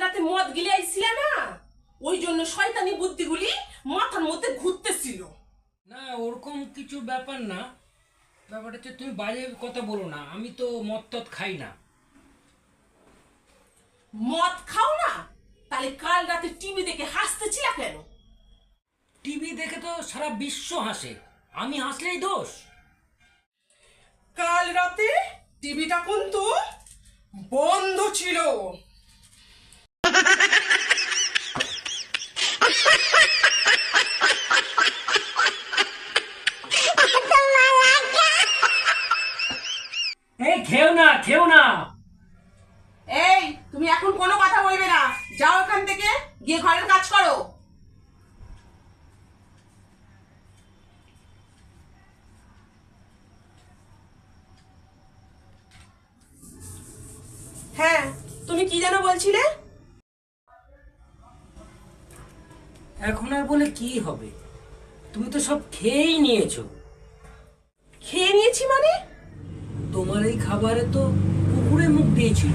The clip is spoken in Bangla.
রাতে মদ গিলে আইছিলে না, ওই জন্য শয়তানি বুদ্ধিগুলি মাথার মধ্যে ঘুরতেছিল। না, ওরকম কিছু ব্যাপার না। ব্যাপারটা হচ্ছে তুমি বাজে কথা বলো না, আমি তো মদ টদ খাই না। মদ খাও না? তাহলে কাল রাতে টিভি দেখে হাসতেছিল কেন? টিভি দেখে তো সারা বিশ্ব হাসে, আমি হাসলেই দোষ? কাল রাতে টিভিটা কিন্তু বন্ধ ছিল। এই খেও না, খেও না। এই, তুমি এখন কোনো কথা বলবে না, যাও এখান থেকে, গিয়ে ঘরের কাজ করো। হ্যাঁ, তুমি কি যেন বলছিলে? এখন আর বলে কি হবে, তুমি তো সব খেয়েই নিয়েছো। খেয়ে নিয়েছি মানে? তোমার এই খাবারে তো কুকুরে মুখ দিয়েছিল।